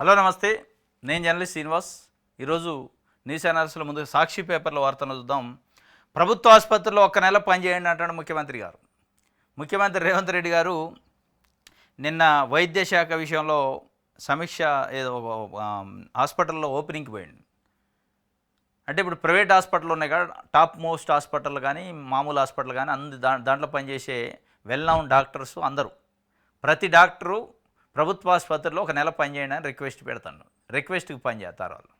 Hello నమస్తే, నేను journalist Srinivas. ఈరోజు న్యూస్ అనాలిసిస్లో ముందు సాక్షి పేపర్లో వార్తను చూద్దాం. ప్రభుత్వ ఆసుపత్రిలో ఒక్క నెల పనిచేయండి అంటాడు ముఖ్యమంత్రి గారు. ముఖ్యమంత్రి రేవంత్ రెడ్డి గారు నిన్న వైద్య శాఖ విషయంలో సమీక్ష ఏదో హాస్పిటల్లో ఓపెనింగ్కి పోయింది. అంటే ఇప్పుడు ప్రైవేట్ హాస్పిటల్ ఉన్నాయి కదా, టాప్ మోస్ట్ హాస్పిటల్ కానీ మామూలు హాస్పిటల్ కానీ దాంట్లో పనిచేసే వెల్ నౌన్ డాక్టర్స్ అందరూ, ప్రతి డాక్టరు ప్రభుత్వ ఆసుపత్రిలో ఒక నెల పనిచేయండి అని రిక్వెస్ట్ పెడతాను. రిక్వెస్ట్కి పనిచేస్తారు వాళ్ళు.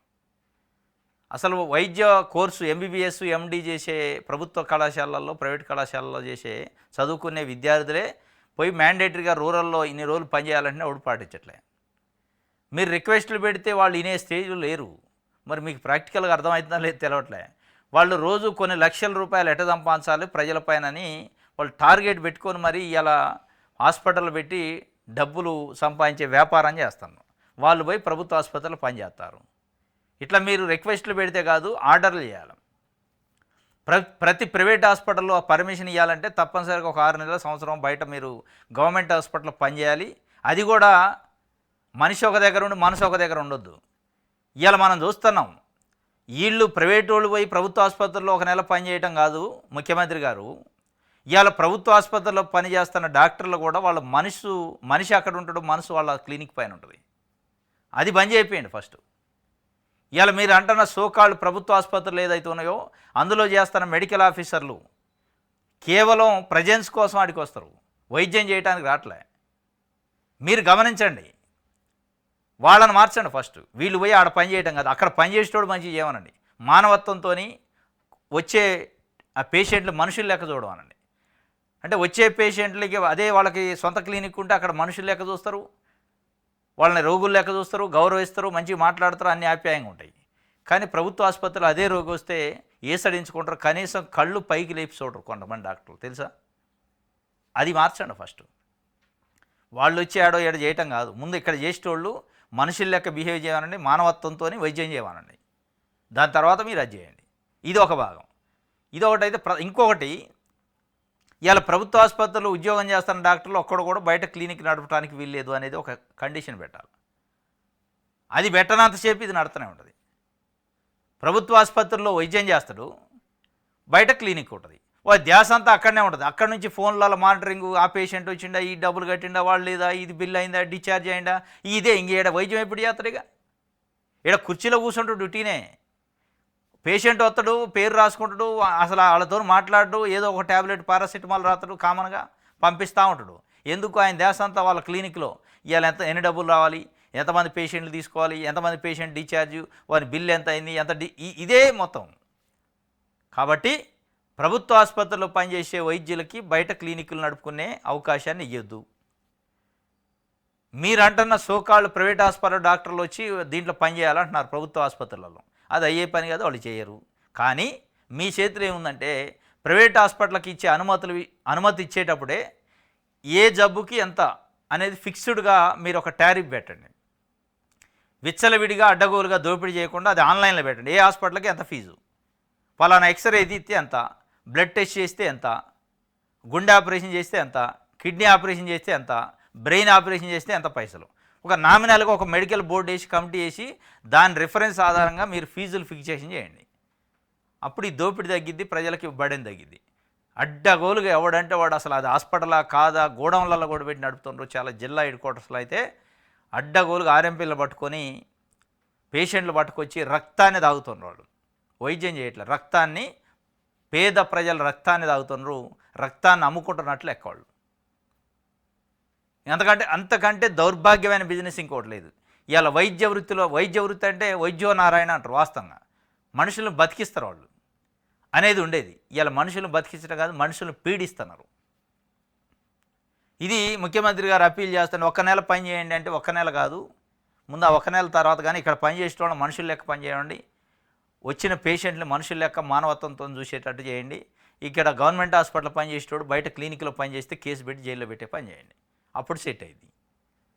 అసలు వైద్య కోర్సు ఎంబీబీఎస్ ఎండి చేసే ప్రభుత్వ కళాశాలల్లో, ప్రైవేట్ కళాశాలలో చేసే చదువుకునే విద్యార్థులే పోయి మ్యాండేటరీగా రూరల్లో ఇన్ని రోజులు పనిచేయాలంటే ఎవడు పాటించట్లే. మీరు రిక్వెస్ట్లు పెడితే వాళ్ళు వినే స్టేజ్లో లేరు. మరి మీకు ప్రాక్టికల్గా అర్థమవుతుందా లేదు తెలవట్లే. వాళ్ళు రోజు కొన్ని లక్షల రూపాయలు ఎట సంపాదించాలి ప్రజలపైనని వాళ్ళు టార్గెట్ పెట్టుకొని మరి ఇలా హాస్పిటల్ పెట్టి డబ్బులు సంపాదించే వ్యాపారం చేస్తాను. వాళ్ళు పోయి ప్రభుత్వ ఆసుపత్రిలో పనిచేస్తారు. ఇట్లా మీరు రిక్వెస్ట్లు పెడితే కాదు, ఆర్డర్లు చేయాలి. ప్రతి ప్రైవేట్ హాస్పిటల్లో పర్మిషన్ ఇవ్వాలంటే తప్పనిసరిగా ఒక 6 నెలల సంవత్సరం బయట మీరు గవర్నమెంట్ హాస్పిటల్లో పనిచేయాలి. అది కూడా మనిషి ఒక దగ్గర ఉండి మనసు ఒక దగ్గర ఉండొద్దు. ఇవాళ మనం చూస్తున్నాం, వీళ్ళు ప్రైవేట్ వాళ్ళు పోయి ప్రభుత్వ ఆసుపత్రిలో ఒక నెల పనిచేయటం కాదు ముఖ్యమంత్రి గారు. ఇవాళ ప్రభుత్వ ఆసుపత్రిలో పనిచేస్తున్న డాక్టర్లు కూడా వాళ్ళ మనిషి అక్కడ ఉంటాడు, మనసు వాళ్ళ క్లినిక్ పైన ఉంటుంది. అది బంద్ అయిపోయింది ఫస్ట్. ఇవాళ మీరు అంటున్న సోకాళ్ళు ప్రభుత్వ ఆసుపత్రులు ఏదైతే ఉన్నాయో అందులో చేస్తున్న మెడికల్ ఆఫీసర్లు కేవలం ప్రజెన్స్ కోసం ఆడికి వస్తారు, వైద్యం చేయడానికి రావట్లే. మీరు గమనించండి, వాళ్ళని మార్చండి ఫస్ట్. వీళ్ళు పోయి ఆడ పని చేయటం కాదు, అక్కడ పని చేసేటోడు మంచిగా చేయమనండి. మానవత్వంతో వచ్చే ఆ పేషెంట్లు మనుషులు లెక్క చూడమనండి. అంటే వచ్చే పేషెంట్లకి అదే వాళ్ళకి సొంత క్లినిక్ ఉంటే అక్కడ మనుషులు లెక్క చూస్తారు, వాళ్ళని రోగులు లెక్క చూస్తారు, గౌరవిస్తారు, మంచిగా మాట్లాడతారు, అన్ని ఆప్యాయంగా ఉంటాయి. కానీ ప్రభుత్వ ఆసుపత్రిలో అదే రోగి వస్తే ఏసడించుకుంటారు, కనీసం కళ్ళు పైకి లేపి చూడరు కొంతమంది డాక్టర్లు, తెలుసా? అది మార్చండి ఫస్ట్. వాళ్ళు వచ్చి ఆడో ఏడో చేయటం కాదు, ముందు ఇక్కడ చేసేటోళ్ళు మనుషుల లెక్క బిహేవ్ చేయమనండి, మానవత్వంతో వైద్యం చేయమనండి. దాని తర్వాత మీరు అది చేయండి. ఇది ఒక భాగం. ఇదొకటి అయితే ఇంకొకటి, ఇవాళ ప్రభుత్వ ఆసుపత్రులు ఉద్యోగం చేస్తున్న డాక్టర్లు ఒక్కడు కూడా బయట క్లినిక్ నడపడానికి వీల్లేదు అనేది ఒక కండిషన్ పెట్టాలి. అది పెట్టనంతసేపు ఇది నడుతూనే ఉంటుంది. ప్రభుత్వ ఆసుపత్రుల్లో వైద్యం చేస్తాడు, బయట క్లినిక్ ఉంటుంది, వాళ్ళ ధ్యాస అంతా అక్కడనే ఉంటుంది. అక్కడ నుంచి ఫోన్లలో మానిటరింగ్, ఆ పేషెంట్ వచ్చిండా, ఈ డబ్బులు కట్టిండా, వాళ్ళు లేదా, ఇది బిల్ అయిందా, డిశ్చార్జ్ అయిందా, ఇదే ఇంకేడ వైద్యం ఎప్పుడు చేస్తాడు? ఇక ఇక్కడ కుర్చీలో కూర్చుంటాడు, డ్యూటీనే. పేషెంట్ వస్తాడు, పేరు రాసుకుంటాడు, అసలు వాళ్ళతో మాట్లాడు, ఏదో ఒక ట్యాబ్లెట్ పారాసిటమాల్ రాస్తాడు, కామన్గా పంపిస్తూ ఉంటాడు. ఎందుకు? ఆయన దేశం అంతా వాళ్ళ క్లినిక్లో ఇవాళ ఎన్ని డబ్బులు రావాలి, ఎంతమంది పేషెంట్లు తీసుకోవాలి, ఎంతమంది పేషెంట్ డిశ్చార్జ్, వారి బిల్ ఎంత అయింది, ఇదే మొత్తం. కాబట్టి ప్రభుత్వ ఆసుపత్రిలో పనిచేసే వైద్యులకి బయట క్లినిక్లు నడుపుకునే అవకాశాన్ని ఇవ్వద్దు. మీరు అంటున్న సోకాళ్ళు ప్రైవేట్ హాస్పిటల్ డాక్టర్లు వచ్చి దీంట్లో పనిచేయాలంటున్నారు ప్రభుత్వ ఆసుపత్రులలో. అది అయ్యే పని కాదు, వాళ్ళు చేయరు. కానీ మీ చేతిలో ఏముందంటే ప్రైవేట్ హాస్పిటల్కి ఇచ్చే అనుమతి ఇచ్చేటప్పుడే ఏ జబ్బుకి ఎంత అనేది ఫిక్స్డ్గా మీరు ఒక టారిఫ్ పెట్టండి. విచ్చలవిడిగా అడ్డగోలుగా దోపిడీ చేయకుండా అది ఆన్లైన్లో పెట్టండి. ఏ హాస్పిటల్కి ఎంత ఫీజు, పలానా ఎక్స్రే తీస్తే ఎంత, బ్లడ్ టెస్ట్ చేస్తే ఎంత, గుండె ఆపరేషన్ చేస్తే ఎంత, కిడ్నీ ఆపరేషన్ చేస్తే ఎంత, బ్రెయిన్ ఆపరేషన్ చేస్తే ఎంత పైసలు, ఒక నామినల్గా ఒక మెడికల్ బోర్డు వేసి కమిటీ వేసి దాని రిఫరెన్స్ ఆధారంగా మీరు ఫీజులు ఫిక్సేషన్ చేయండి. అప్పుడు ఈ దోపిడీ తగ్గిద్ది, ప్రజలకి బడెన్ తగ్గిద్ది. అడ్డగోలుగా ఎవడంటే వాడు అసలు అది హాస్పిటలా కాదా, గోడౌన్లలో కూడా పెట్టి నడుపుతుండ్రు. చాలా జిల్లా హెడ్ క్వార్టర్స్లో అయితే అడ్డగోలుగా ఆర్ఎంపీలు పట్టుకొని పేషెంట్లు పట్టుకొచ్చి రక్తాన్ని తాగుతున్నారు. వాళ్ళు వైద్యం చేయట్లేదు, రక్తాన్ని, పేద ప్రజల రక్తాన్ని తాగుతున్నారు, రక్తాన్ని అమ్ముకుంటున్నట్లు లెక్క వాళ్ళు. అంతకంటే దౌర్భాగ్యమైన బిజినెస్ ఇంకోటి లేదు. ఇవాళ వైద్య వృత్తి అంటే వైద్యో నారాయణ అంటారు. వాస్తవంగా మనుషులను బతికిస్తారు వాళ్ళు అనేది ఉండేది. ఇవాళ మనుషులను బతికించడం కాదు, మనుషులను పీడిస్తున్నారు. ఇది ముఖ్యమంత్రి గారు అప్పీల్ చేస్తాను, ఒక్క నెల పని చేయండి అంటే ఒక్క నెల కాదు, ముందు ఆ ఒక్క నెల తర్వాత కానీ ఇక్కడ పని చేసేటోళ్ళు మనుషుల లెక్క పని చేయండి, వచ్చిన పేషెంట్ని మనుషుల లెక్క మానవత్వంతో చూసేటట్టు చేయండి. ఇక్కడ గవర్నమెంట్ హాస్పిటల్ పని చేసేటోడు బయట క్లినిక్లో పని చేస్తే కేసు పెట్టి జైల్లో పెట్టే పని చేయండి, అప్పుడు సెట్ అయింది.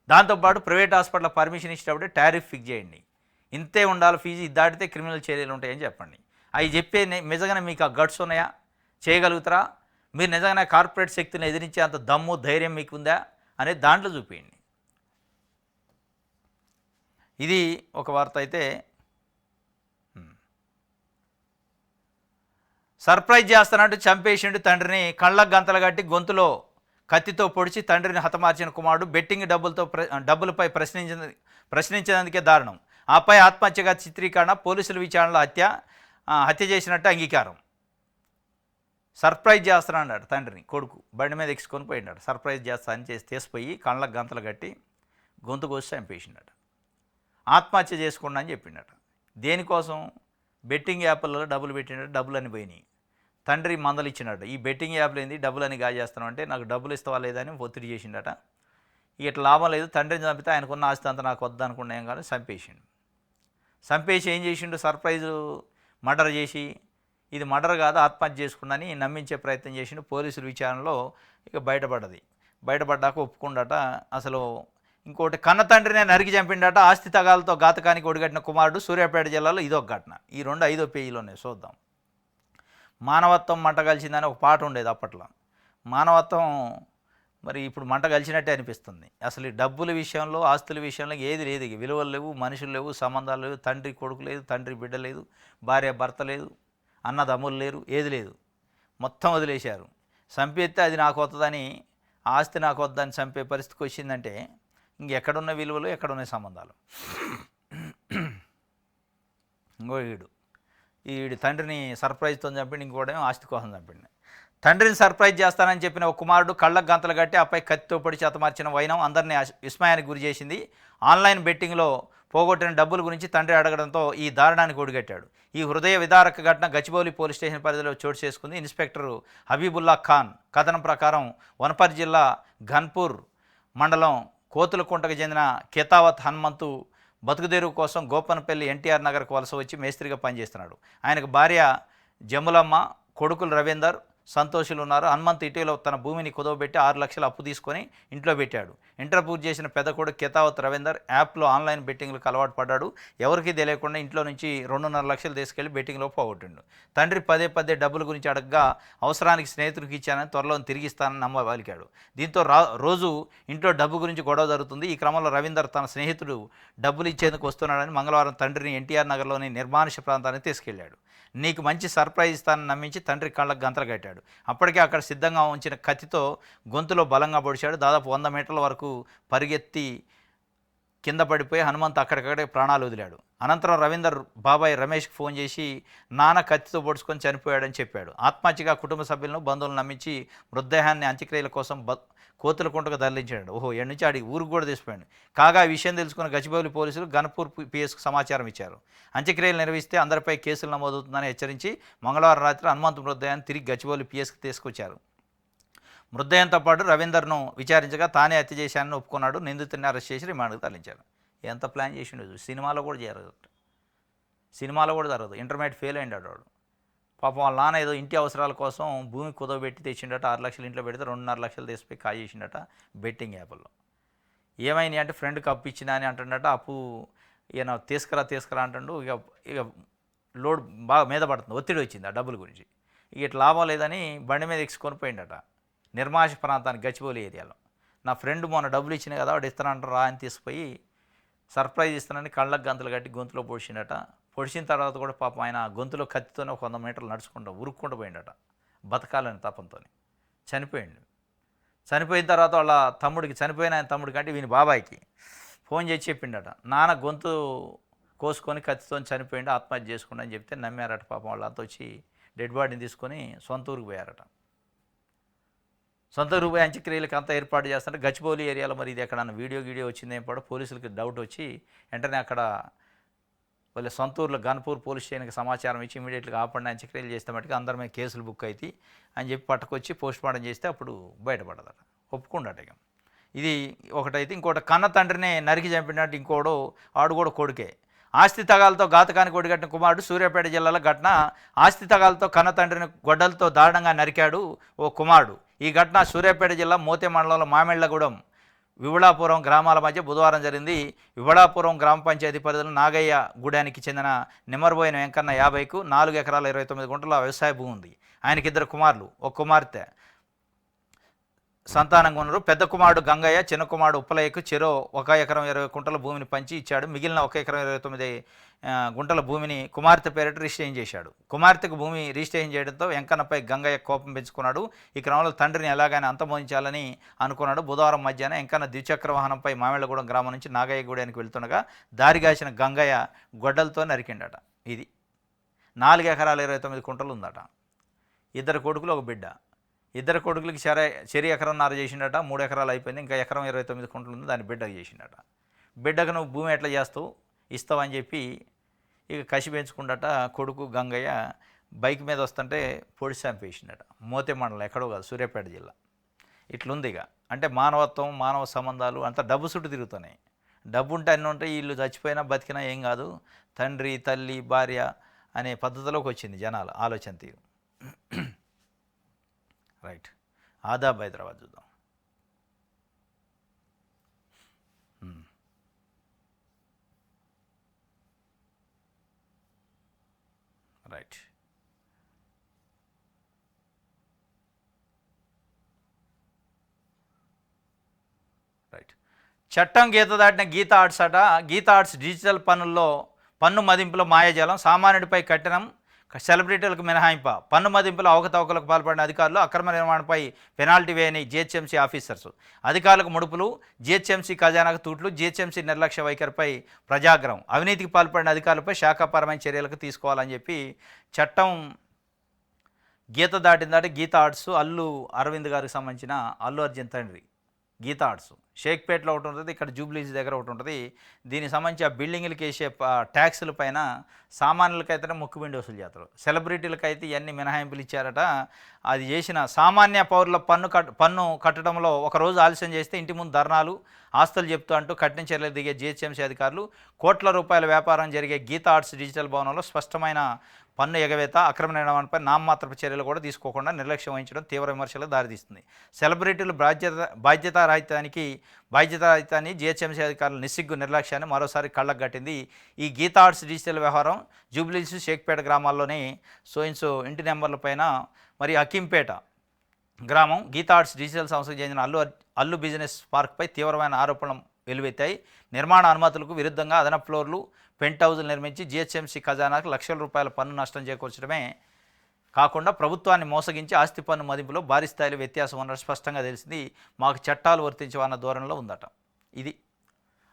దాంతోపాటు ప్రైవేట్ హాస్పిటల్ పర్మిషన్ ఇచ్చేటప్పుడే టారిఫ్ ఫిక్స్ చేయండి. ఇంతే ఉండాలి ఫీజు, ఇది దాటితే క్రిమినల్ చర్యలు ఉంటాయని చెప్పండి. అవి చెప్పే నిజంగానే మీకు ఆ గట్స్ ఉన్నాయా, చేయగలుగుతారా, మీరు నిజంగానే కార్పొరేట్ శక్తిని ఎదిరించే అంత దమ్ము ధైర్యం మీకు ఉందా అనేది దాంట్లో చూపించండి. ఇది ఒక వార్త అయితే. సర్ప్రైజ్ చేస్తానంటూ చంపేసిండు తండ్రిని, కళ్ళకు గంతలు కట్టి గొంతులో కత్తితో పొడిచి తండ్రిని హతమార్చిన కుమారుడు. బెట్టింగ్ డబ్బులపై ప్రశ్నించినందుకే దారుణం. ఆపై ఆత్మహత్యగా చిత్రీకరణ, పోలీసుల విచారణలో హత్య చేసినట్టు అంగీకారం. సర్ప్రైజ్ చేస్తానన్నాడు తండ్రిని. కొడుకు బండి మీద ఎక్కించుకొని పోయినాడు. సర్ప్రైజ్ చేస్తానని చేసి తీసిపోయి కళ్ళకు గంతలు కట్టి గొంతు కోసి చంపేసిండట. ఆత్మహత్య చేసుకున్నా అని చెప్పిండట. దేనికోసం? బెట్టింగ్ యాప్లలో డబ్బులు పెట్టినట్టు డబ్బులని పోయినాయి. తండ్రి మందలు ఇచ్చినట్టు, ఈ బెట్టింగ్ యాప్లు ఏంది, డబ్బులని గాజేస్తాను అంటే నాకు డబ్బులు ఇస్తావా లేదని ఒత్తిడి చేసిండట. ఇట్లా లాభం లేదు, తండ్రిని చంపితే ఆయనకున్న ఆస్తి అంతా నాకు వద్దు అనుకున్నాం కానీ చంపేసిండు. చంపేసి ఏం చేసిండు? సర్ప్రైజు మర్డర్ చేసి, ఇది మర్డర్ కాదు ఆత్మహత్య చేసుకున్నాని నమ్మించే ప్రయత్నం చేసిండు. పోలీసుల విచారణలో ఇక బయటపడ్డాక ఒప్పుకుండట. అసలు ఇంకోటి, కన్న తండ్రినే నరికి చంపిండట. ఆస్తి తగాలతో ఘాతకానికి ఒడిగట్టిన కుమారుడు. సూర్యాపేట జిల్లాలో ఇదొక ఘటన. ఈ 5వ పేజీలోనే చూద్దాం. మానవత్వం మంట కలిసిందని ఒక పాట ఉండేది అప్పట్లో. మానవత్వం మరి ఇప్పుడు మంట కలిసినట్టే అనిపిస్తుంది. అసలు ఈ డబ్బుల విషయంలో, ఆస్తుల విషయంలో ఏది లేదు. విలువలు లేవు, మనుషులు లేవు, సంబంధాలు లేవు. తండ్రి కొడుకు లేదు, తండ్రి బిడ్డ లేదు, భార్య భర్త లేదు, అన్నదమ్ములు లేరు, ఏది లేదు. మొత్తం వదిలేశారు. చంపేస్తే అది నాకు వస్తుందని, ఆస్తి నాకు వద్దని చంపే పరిస్థితికి వచ్చిందంటే ఇంకెక్కడున్న విలువలు, ఎక్కడున్న సంబంధాలు? ఇంకో ఈడు తండ్రిని సర్ప్రైజ్తో చంపిండి, ఇంకోటేమో ఆస్తి కోసం చంపిండి. తండ్రిని సర్ప్రైజ్ చేస్తానని చెప్పిన ఒక కుమారుడు కళ్ళకు గంతలు కట్టి ఆపై కత్తితో పొడిచి హతమార్చిన వైనం అందరినీ విస్మయానికి గురి చేసింది. ఆన్లైన్ బెట్టింగ్లో పోగొట్టిన డబ్బుల గురించి తండ్రి అడగడంతో ఈ దారుణానికి ఒడిగట్టాడు. ఈ హృదయ విదారక ఘటన గచ్చిబౌలి పోలీస్ స్టేషన్ పరిధిలో చోటు చేసుకుంది. ఇన్స్పెక్టర్ హబీబుల్లా ఖాన్ కథనం ప్రకారం వనపర్తి జిల్లా ఘన్పూర్ మండలం కోతులకుంటకు చెందిన కేతావత్ హనుమంతు బతుకుదెరువు కోసం గోపనపల్లి ఎన్టీఆర్ నగర్కు వలస వచ్చి మేస్త్రిగా పనిచేస్తున్నాడు. ఆయనకు భార్య జములమ్మ, కొడుకులు రవీందర్, సంతోషులు ఉన్నారు. హనుమంత్ ఇటీవల తన భూమిని కుదవబెట్టి 6 లక్షలు అప్పు తీసుకొని ఇంట్లో పెట్టాడు. ఇంటర్ పూర్తి చేసిన పెద్ద కొడుకు కేతావత్ రవీందర్ యాప్లో ఆన్లైన్ బెట్టింగ్లకు అలవాటు పడ్డాడు. ఎవరికీ తెలియకుండా ఇంట్లో నుంచి 2.5 లక్షలు తీసుకెళ్లి బెట్టింగ్లో పోగొట్టిండు. తండ్రి పదే డబ్బుల గురించి అడగగా అవసరానికి స్నేహితుడికి ఇచ్చానని, త్వరలో తిరిగిస్తానని నమ్మబలికాడు. దీంతో రోజు ఇంట్లో డబ్బు గురించి గొడవ జరుగుతుంది. ఈ క్రమంలో రవీందర్ తన స్నేహితుడు డబ్బులు ఇచ్చేందుకు వస్తున్నాడని మంగళవారం తండ్రిని ఎన్టీఆర్ నగర్లోని నిర్మానుష్య ప్రాంతానికి తీసుకెళ్లాడు. నీకు మంచి సర్ప్రైజ్ ఇస్తానని నమ్మించి తండ్రి కళ్ళకు గంతలు కట్టాడు. అప్పటికే అక్కడ సిద్ధంగా ఉంచిన కత్తితో గొంతులో బలంగా పొడిచాడు. దాదాపు 100 మీటర్ల వరకు పరిగెత్తి కింద పడిపోయి హనుమంత్ అక్కడికక్కడే ప్రాణాలు వదిలాడు. అనంతరం రవీందర్ బాబాయ్ రమేష్కి ఫోన్ చేసి నాన్న కత్తితో పొడుచుకొని చనిపోయాడని చెప్పాడు. ఆత్మహత్యగా కుటుంబ సభ్యులను, బంధువులను నమ్మించి మృతదేహాన్ని అంత్యక్రియల కోసం కోతులకుంటకు తరలించాడు. ఏడు నుంచి ఆడి ఊరికి కూడా తీసిపోయాడు. కాగా ఈ విషయం తెలుసుకున్న గచ్చిబౌలి పోలీసులు గన్పూర్ పిఎస్కు సమాచారం ఇచ్చారు. అంత్యక్రియలు నిర్వహిస్తే అందరిపై కేసులు నమోదవుతుందని హెచ్చరించి మంగళవారం రాత్రి హనుమంతు మృతదేహాన్ని తిరిగి గచ్చిబౌలి పిఎస్కి తీసుకొచ్చారు. మృతదేహంతో పాటు రవీందర్ను విచారించగా తానే హత్య చేశానని ఒప్పుకున్నాడు. నిందితుడిని అరెస్ట్ చేసి రిమాండ్కు తరలించారు. ఎంత ప్లాన్ చేసిండో సినిమాలో కూడా జరగదు. ఇంటర్మీడియట్ ఫెయిల్ అయ్యాడు వాడు. పాపం వాళ్ళ నాన్న ఏదో ఇంటి అవసరాల కోసం భూమి కుదవబెట్టి తెచ్చిండట. 6 లక్షలు ఇంట్లో పెడితే 2.5 లక్షలు తీసిపోయి కాల్ చేసిండట బెట్టింగ్ యాప్లో. ఏమైంది అంటే ఫ్రెండ్కి అప్పు ఇచ్చినా అని అంటుండట. అప్పు ఈయన తీసుకురా అంటుండు. ఇక లోడ్ బాగా మీద పడుతుంది, ఒత్తిడి వచ్చింది ఆ డబ్బుల గురించి. ఇట్లా లాభం లేదని బండి మీద ఎక్కించుకొని పోయిండట నిర్మాష ప్రాంతానికి, గచ్చిబౌలి ఏరియాలో. నా ఫ్రెండ్ మొన్న డబ్బులు ఇచ్చినా కదా వాడు ఇస్తానంటారు రా అని తీసుకుపోయి సర్ప్రైజ్ ఇస్తానని కళ్ళకు గంతలు కట్టి గొంతులో పొడిచిండట. పొడిచిన తర్వాత కూడా పాపం ఆయన గొంతులో కత్తితోనే 100 మీటర్లు నడుచుకుంటూ ఉరుక్కుంటూ పోయిండట బతకాలని తపంతో. చనిపోయిన తర్వాత వాళ్ళ తమ్ముడికి, చనిపోయిన ఆయన తమ్ముడికి అంటే వీని బాబాయికి ఫోన్ చేసి చెప్పిండట నాన్న గొంతు కోసుకొని కత్తితో చనిపోయిండు, ఆత్మహత్య చేసుకుంటా అని చెప్తే నమ్మారట. పాపం వాళ్ళంతా వచ్చి డెడ్ బాడీని తీసుకొని సొంత ఊరికి పోయారట. సొంత రూపాయి అంత్యక్రియలకు అంతా ఏర్పాటు చేస్తుంటే గచ్చిబౌలి ఏరియాలో మరి ఇది ఎక్కడన్నా వీడియో వచ్చిందేం కూడా పోలీసులకి డౌట్ వచ్చి వెంటనే అక్కడ వాళ్ళ సొంత ఊర్లో ఘన్పూర్ పోలీస్ స్టేషన్కి సమాచారం ఇచ్చి ఇమీడియట్గా ఆపండి, అంత్యక్రియలు చేస్తే మటుకు అందరి మీద కేసులు బుక్ అవుతాయి అని చెప్పి పట్టుకొచ్చి పోస్ట్మార్టం చేస్తే అప్పుడు బయటపడదట, ఒప్పుకుండట. ఇక ఇది ఒకటైతే, ఇంకోటి కన్న తండ్రినే నరికి చంపినట్టు ఇంకోడు ఆడు కూడా కొడుకే. ఆస్తి తగాలతో ఘాతకానికి ఒడిగట్టిన కుమారుడు. సూర్యాపేట జిల్లాలో ఘటన. ఆస్తి తగాలతో కన్న తండ్రిని గొడ్డలతో దారుణంగా నరికాడు ఓ కుమారుడు. ఈ ఘటన సూర్యాపేట జిల్లా మోతే మండలంలో మామిళ్లగూడెం, వివళాపురం గ్రామాల మధ్య బుధవారం జరిగింది. వివళాపురం గ్రామ పంచాయతీ పరిధిలో నాగయ్య గూడానికి చెందిన నిమ్మరబోయిన వెంకన్న 50కు 4 ఎకరాల 29 గుంటల వ్యవసాయ భూమి ఉంది. ఆయనకి 2 కుమారులు, ఒక కుమార్తె. సంతానంగా ఉన్నారు. పెద్ద కుమారుడు గంగయ్య, చిన్న కుమారుడు ఉప్పలయ్యకు చెరో 1 ఎకరం 20 గుంటల భూమిని పంచి ఇచ్చాడు. మిగిలిన 1 ఎకరం 29 గుంటల భూమిని కుమార్తె పేరిట రిజిస్ట్రేషన్ చేశాడు. కుమార్తెకు భూమి రిజిస్ట్రేషన్ చేయడంతో వెంకన్నపై గంగయ్య కోపం పెంచుకున్నాడు. ఈ క్రమంలో తండ్రిని ఎలాగైనా అంతమొందించాలని అనుకున్నాడు. బుధవారం మధ్యాహ్నం వెంకన్న ద్విచక్ర వాహనంపై మామిళ్ళగూడెం గ్రామం నుంచి నాగయ్యగూడెనికి వెళ్తుండగా దారిగాసిన గంగయ్య గొడ్డలతో నరికిండట. ఇది 4 ఎకరాల 29 గుంటలు ఉందట. 2 కొడుకులు 1 బిడ్డ. 2 కొడుకులకి చెరి 1.5 ఎకరం చేసిండట. 3 ఎకరాలు అయిపోయింది. ఇంకా 1 ఎకరం 29 గుంటలు ఉంది. దాన్ని బిడ్డకు చేసిండట. బిడ్డకు నువ్వు భూమి ఎట్లా చేస్తావు, ఇస్తావని చెప్పి ఇక కసి పెంచుకుండట. కొడుకు గంగయ్య బైక్ మీద వస్తుంటే పొడి చంపేసిండట. మోతే మండలం, ఎక్కడో కాదు, సూర్యాపేట జిల్లా. ఇట్లుంది ఇక. అంటే మానవత్వం, మానవ సంబంధాలు అంతా డబ్బు చుట్టూ తిరుగుతున్నాయి. డబ్బు ఉంటే అన్నీ ఉంటాయి. వీళ్ళు చచ్చిపోయినా బతికినా ఏం కాదు, తండ్రి తల్లి భార్య అనే పద్ధతిలోకి వచ్చింది జనాల ఆలోచన తీరు. రైట్. ఆదాబ్ హైదరాబాద్ చూద్దాం. రైట్. రైట్. చట్టం గీత దాటిన గీత ఆర్ట్స్ అట. గీత ఆర్ట్స్ డిజిటల్ పన్ను మదింపుల మాయాజాలం, సామాన్యుడిపై కఠినం, సెలబ్రిటీలకు మినహాయింప. పన్ను మదింపుల అవకతవకలకు పాల్పడిన అధికారులు, అక్రమ నిర్మాణంపై పెనాల్టీ వేయని జిహెచ్ఎంసీ ఆఫీసర్స్, అధికారులకు ముడుపులు, జిహెచ్ఎంసీ ఖజానాకు తూట్లు, జిహెచ్ఎంసీ నిర్లక్ష్య వైఖరిపై ప్రజాగ్రహం, అవినీతికి పాల్పడిన అధికారులపై శాఖాపరమైన చర్యలకు తీసుకోవాలని చెప్పి చట్టం గీత దాటిందంటే గీత ఆర్ట్స్ అల్లు అరవింద్ గారికి సంబంధించిన అల్లు అర్జున్ తండ్రి గీత ఆర్ట్స్ షేక్పేట్లో ఒకటి ఉంటుంది, ఇక్కడ జూబ్లీస్ దగ్గర ఒకటి ఉంటుంది. దీనికి సంబంధించి ఆ బిల్డింగ్లకి వేసే ట్యాక్సుల పైన సామాన్యులకైతేనే ముక్కుబిండి వసూలు చేస్తారు, సెలబ్రిటీలకైతే ఇవన్నీ మినహాయింపులు ఇచ్చారట. అది చేసిన సామాన్య పౌరుల పన్ను కట్టడంలో ఒకరోజు ఆలస్యం చేస్తే ఇంటి ముందు ధర్నాలు, ఆస్తులు చెప్తూ అంటూ కఠిన చర్యలు దిగే జిహెచ్ఎంసీ అధికారులు. కోట్ల రూపాయల వ్యాపారం జరిగే గీత ఆర్ట్స్ డిజిటల్ భవనంలో స్పష్టమైన పన్ను ఎగవేత, అక్రమ నిర్మాణంపై నామమాత్రపు చర్యలు కూడా తీసుకోకుండా నిర్లక్ష్యం వహించడం తీవ్ర విమర్శలకు దారితీస్తుంది. సెలబ్రిటీలు బాధ్యతారహితాన్ని జిహెచ్ఎంసీ అధికారుల నిస్సిగ్గు నిర్లక్ష్యాన్ని మరోసారి కళ్ళకు కట్టింది. ఈ గీత ఆర్ట్స్ డిజిటల్ వ్యవహారం జూబ్లీస్, షేక్పేట గ్రామాల్లోని సోయిన్స్ ఇంటి నెంబర్ల పైన మరి హకీంపేట గ్రామం గీత ఆర్ట్స్ డిజిటల్ సంస్థకు చెందిన అల్లు బిజినెస్ పార్క్పై తీవ్రమైన ఆరోపణలు వెలువెత్తాయి. నిర్మాణ అనుమతులకు విరుద్ధంగా అదనపు ఫ్లోర్లు, పెంట్ హౌజులు నిర్మించి జిహెచ్ఎంసీ ఖజానాకు లక్షల రూపాయల పన్ను నష్టం చేకూర్చడమే కాకుండా ప్రభుత్వాన్ని మోసగించి ఆస్తి పన్ను మదింపులో భారీ స్థాయిలో వ్యత్యాసం ఉన్నట్టు స్పష్టంగా తెలిసింది. మాకు చట్టాలు వర్తించవన్న ధోరణిలో ఉందట. ఇది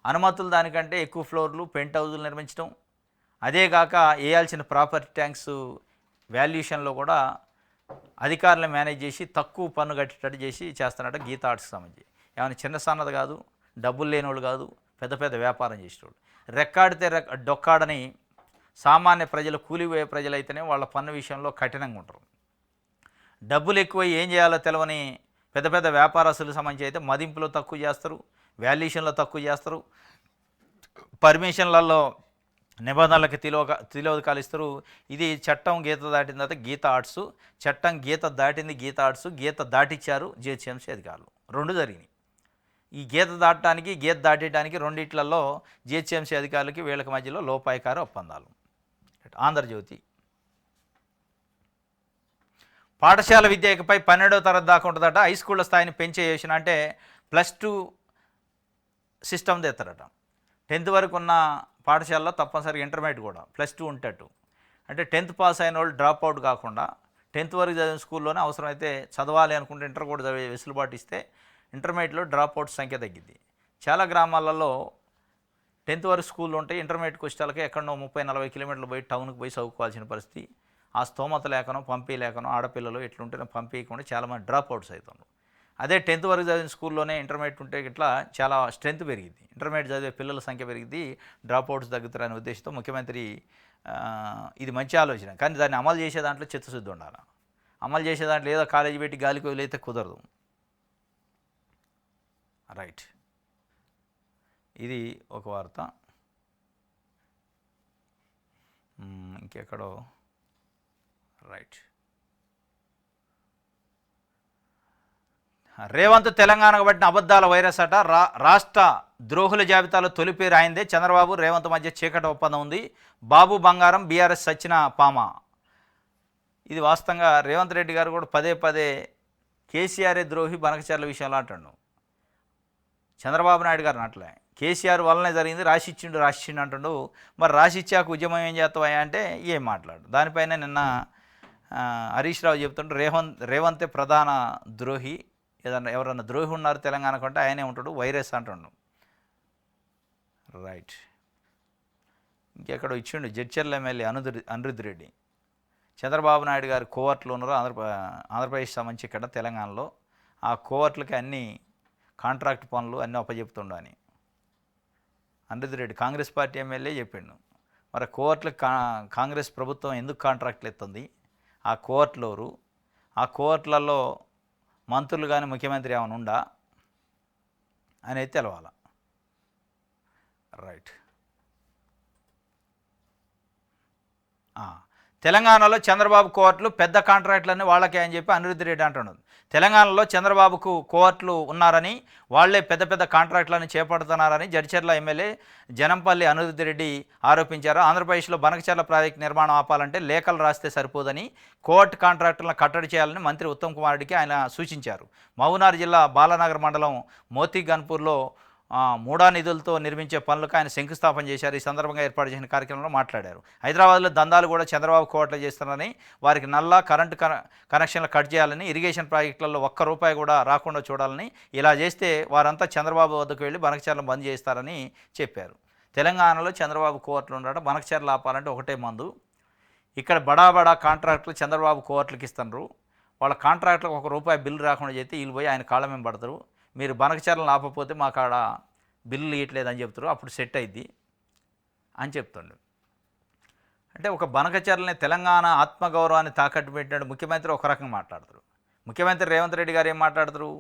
అనుమతులు దానికంటే ఎక్కువ ఫ్లోర్లు, పెంట్ హౌజులు నిర్మించడం, అదేగాక వేయాల్సిన ప్రాపర్టీ ట్యాక్స్ వాల్యుయేషన్లో కూడా అధికారులను మేనేజ్ చేసి తక్కువ పన్ను కట్టేటట్టు చేసి చేస్తున్నట్టు గీత ఆర్ట్స్కి సంబంధించి. ఏమైనా చిన్న సన్నది కాదు, డబ్బులు లేనివాళ్ళు కాదు, పెద్ద పెద్ద వ్యాపారం చేసేవాళ్ళు. రెక్కాడితే డొక్కాడని సామాన్య ప్రజలు, కూలిపోయే ప్రజలైతేనే వాళ్ళ పన్ను విషయంలో కఠినంగా ఉంటారు. డబ్బులు ఎక్కువ ఏం చేయాలో తెలవని పెద్ద పెద్ద వ్యాపారస్తులకు సంబంధించి అయితే మదింపులో తక్కువ చేస్తారు, వాల్యుయేషన్లో తక్కువ చేస్తారు, పర్మిషన్లలో నిబంధనలకు తిలోదకాలు ఇస్తారు. ఇది చట్టం గీత దాటిన తర్వాత గీత ఆర్ట్స్, చట్టం గీత దాటింది గీత ఆర్ట్స్, గీత దాటిచ్చారు జిహెచ్ఎంసీ అధికారులు. రెండు జరిగినాయి. ఈ గీత దాటడానికి గీత దాటడానికి రెండిట్లలో జిహెచ్ఎంసీ అధికారులకి వీళ్ళకి మధ్యలో లోపాయకార ఒప్పందాలు. ఆంధ్రజ్యోతి పాఠశాల విద్య ఇకపై 12వ తరగతి దాకా ఉంటుందట. హై స్కూళ్ళ స్థాయిని పెంచే యోచన. అంటే +2 సిస్టమ్ తెస్తారట. 10th వరకు ఉన్న పాఠశాలలో తప్పనిసరిగా ఇంటర్మీడియట్ కూడా +2 ఉంటట్టు. అంటే 10th పాస్ అయిన వాళ్ళు డ్రాప్ అవుట్ కాకుండా 10th వరకు చదివిన స్కూల్లోనే అవసరమైతే చదవాలి అనుకుంటే ఇంటర్ కూడా చదివే వెసులుబాటు ఇస్తే ఇంటర్మీడియట్లో డ్రాప్ అవుట్ సంఖ్య తగ్గింది. చాలా గ్రామాలలో 10th వరకు స్కూళ్ళు ఉంటాయి, ఇంటర్మీడియట్ వచ్చేటాలకి ఎక్కడో 30-40 కిలోమీటర్లు పోయి టౌన్కి పోయి చదువుకోవాల్సిన పరిస్థితి. ఆ స్తోమత లేకనో లేకనో ఆడపిల్లలు ఎట్లుంటేనో పంపించకుండా చాలామంది డ్రాప్ అవుట్స్ అవుతున్నారు. అదే 10th వరకు చదివిన స్కూల్లోనే ఇంటర్మీడియట్ ఉంటే ఇట్లా చాలా స్ట్రెంత్ పెరిగింది, ఇంటర్మీడియట్ చదివే పిల్లల సంఖ్య పెరిగింది, డ్రాప్ అవుట్స్ తగ్గుతారనే ఉద్దేశంతో ముఖ్యమంత్రి ఇది మంచి ఆలోచన. కానీ దాన్ని అమలు చేసే దాంట్లో చిత్తశుద్ధి ఉండాలి. అమలు చేసే దాంట్లో ఏదో కాలేజీ పెట్టి గాలికి వదిలేస్తే కుదరదు. రైట్. ఇది ఒక వార్త. ఇంకెక్కడో రైట్. రేవంత్ తెలంగాణకు పట్టిన అబద్ధాల వైరస్ అట. రాష్ట్ర ద్రోహుల జాబితాలో తొలి పేరు అయిందే. చంద్రబాబు రేవంత్ మధ్య చీకటి ఒప్పందం ఉంది. బాబు బంగారం, బీఆర్ఎస్ సచిన పామ. ఇది వాస్తవంగా రేవంత్ రెడ్డి గారు కూడా పదే కేసీఆరే ద్రోహి బనకచర్ల విషయంలో అంటాడు. చంద్రబాబు నాయుడు గారిని అట్లే కేసీఆర్ వల్లనే జరిగింది, రాసిచ్చిండు అంటాడు. మరి రాసిచ్చాక ఉద్యమం ఏం చేస్తావా అంటే ఏం మాట్లాడు. దానిపైన నిన్న హరీష్ రావు చెప్తుంటే రేవంతే ప్రధాన ద్రోహి, ఏదన్నా ఎవరన్నా ద్రోహి ఉన్నారు తెలంగాణ కంటే ఆయనే ఉంటాడు, వైరస్ అంటుండు. రైట్. ఇంకెక్కడో ఇచ్చిండు జడ్చర్ల ఎమ్మెల్యే అనిరుద్ధ్ రెడ్డి. చంద్రబాబు నాయుడు గారు కోవర్ట్లు ఉన్నారు ఆంధ్రప్రదేశ్ సంబంధించి ఇక్కడ తెలంగాణలో. ఆ కోవర్ట్లకి అన్ని కాంట్రాక్ట్ పనులు అన్నీ అప్పచెప్తుండు అని అనిరుద్ధ్ రెడ్డి కాంగ్రెస్ పార్టీ ఎమ్మెల్యే చెప్పిండు. మరి కోవర్ట్లకు కాంగ్రెస్ ప్రభుత్వం ఎందుకు కాంట్రాక్ట్లు ఎత్తుంది, ఆ కోవర్ట్లోరు, ఆ కోవర్ట్లలో మంత్రులు కానీ ముఖ్యమంత్రి ఏమైనా ఉండా అనేది తెలవాలి. రైట్. తెలంగాణలో చంద్రబాబు కోర్టులు పెద్ద కాంట్రాక్టులన్నీ వాళ్ళకే అని చెప్పి అనిరుద్ధ్ రెడ్డి అంటున్నాడు. తెలంగాణలో చంద్రబాబుకు కోర్టులు ఉన్నారని, వాళ్లే పెద్ద పెద్ద కాంట్రాక్టులను చేపడుతున్నారని జడ్చర్ల ఎమ్మెల్యే జనంపల్లి అనిరుద్ధ్ రెడ్డి ఆరోపించారు. ఆంధ్రప్రదేశ్లో బనకచర్ల ప్రాజెక్టు నిర్మాణం ఆపాలంటే లేఖలు రాస్తే సరిపోదని కోర్టు కాంట్రాక్టులను కట్టడి చేయాలని మంత్రి ఉత్తమ్ కుమార్ రెడ్డికి ఆయన సూచించారు. మహబూబ్నగర్ జిల్లా బాలానగర్ మండలం మోతీగన్పూర్లో మూడా నిధులతో నిర్మించే పనులకు ఆయన శంకుస్థాపన చేశారు. ఈ సందర్భంగా ఏర్పాటు చేసిన కార్యక్రమంలో మాట్లాడారు. హైదరాబాద్లో దందాలు కూడా చంద్రబాబు కోవట్లు చేస్తున్నారని, వారికి నల్లా కరెంటు కనెక్షన్లు కట్ చేయాలని, ఇరిగేషన్ ప్రాజెక్టులలో ₹1 కూడా రాకుండా చూడాలని, ఇలా చేస్తే వారంతా చంద్రబాబు వద్దకు వెళ్ళి బనకచర్లను బంద్ చేస్తారని చెప్పారు. తెలంగాణలో చంద్రబాబు కోవట్లు ఉండట, బనకచర్లు ఆపాలంటే ఒకటే మందు. ఇక్కడ బడా కాంట్రాక్టులు చంద్రబాబు కోవట్లకి ఇస్తున్నారు. వాళ్ళ కాంట్రాక్టులకు ₹1 బిల్లు రాకుండా చేస్తే వీళ్ళు పోయి ఆయన కాళ్ళ మీద పడతారు. మీరు బనకచర్లను ఆపకపోతే మాకు ఆడ బిల్లు ఇవ్వట్లేదని చెప్తారు, అప్పుడు సెట్ అయింది అని చెప్తుండు. అంటే ఒక బనకచర్లని తెలంగాణ ఆత్మగౌరవాన్ని తాకట్టు పెట్టినట్టు ముఖ్యమంత్రి ఒక రకంగా మాట్లాడతారు. ముఖ్యమంత్రి రేవంత్ రెడ్డి గారు ఏం మాట్లాడతారు,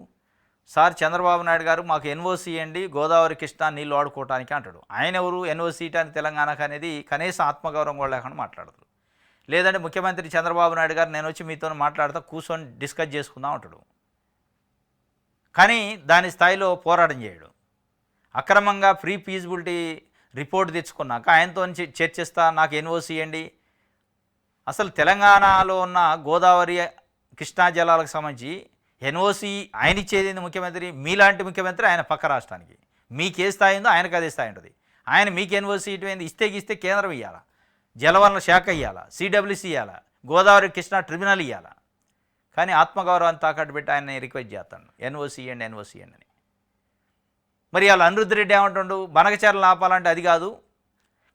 సార్ చంద్రబాబు నాయుడు గారు మాకు ఎన్ఓసి ఇవ్వండి గోదావరి కృష్ణా నీళ్ళు వాడుకోవటానికి అంటాడు. ఆయన ఎవరు ఎన్ఓసి ఇవ్వటానికి తెలంగాణకు అనేది కనీసం ఆత్మగౌరవం కూడా లేకుండా మాట్లాడతారు. లేదంటే ముఖ్యమంత్రి చంద్రబాబు నాయుడు గారు నేను వచ్చి మీతో మాట్లాడతా కూర్చొని డిస్కస్ చేసుకుందాం అంటాడు. కానీ దాని స్థాయిలో పోరాటం చేయడు. అక్రమంగా ప్రీ ఫీజిబిలిటీ రిపోర్ట్ తెచ్చుకున్నాక ఆయనతో చర్చిస్తా నాకు ఎన్ఓసి ఇవ్వండి. అసలు తెలంగాణలో ఉన్న గోదావరి కృష్ణా జలాలకు సంబంధించి ఎన్ఓసి ఆయన ఇచ్చేది ముఖ్యమంత్రి, మీలాంటి ముఖ్యమంత్రి ఆయన పక్క రాష్ట్రానికి. మీకు ఏ స్థాయి ఉందో ఆయనకు అదే స్థాయి ఉంటుంది. ఆయన మీకు ఎన్ఓసి ఇటువంటి ఇస్తే కేంద్రం ఇవ్వాలా, జలవనరుల శాఖ ఇవ్వాలా, సిడబ్ల్యూసి ఇవ్వాలా, గోదావరి కృష్ణా ట్రిబ్యునల్ ఇవ్వాలా. కానీ ఆత్మగౌరవాన్ని తాకట్టు పెట్టి ఆయన రిక్వెస్ట్ చేస్తాను ఎన్ఓసి ఇవ్వండి అని. మరి వాళ్ళ అనిరుద్ధ్ రెడ్డి ఏమంటుండు, బనకచర్లను ఆపాలంటే అది కాదు,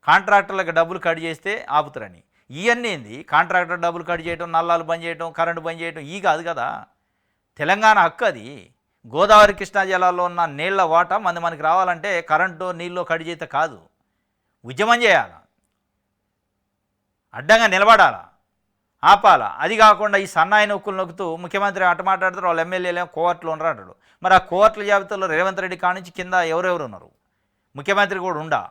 కాంట్రాక్టర్లకు డబ్బులు కట్ చేస్తే ఆపుతారని. ఇవన్నీ ఏంది, కాంట్రాక్టర్ డబ్బులు కట్ చేయడం, నల్లాలు బంద్ చేయడం, కరెంటు బంద్ చేయడం ఈ కాదు కదా. తెలంగాణ హక్కు అది. గోదావరి కృష్ణా జిల్లాలో ఉన్న నీళ్ల వాటా మనకి రావాలంటే కరెంటు నీళ్ళు కట్ చేస్తే కాదు, ఉద్యమం చేయాలా, అడ్డంగా నిలబడాలా, ఆపాలా. అది కాకుండా ఈ సన్నాయి నొక్కులు నొక్కుతూ ముఖ్యమంత్రి అటు మాట్లాడతారు, వాళ్ళ ఎమ్మెల్యేలేమో కోర్టులు ఉండరు అంటాడు. మరి ఆ కోర్టుల జాబితాలో రేవంత్ రెడ్డి కానించి కింద ఎవరెవరు ఉన్నారు, ముఖ్యమంత్రి కూడా ఉండా.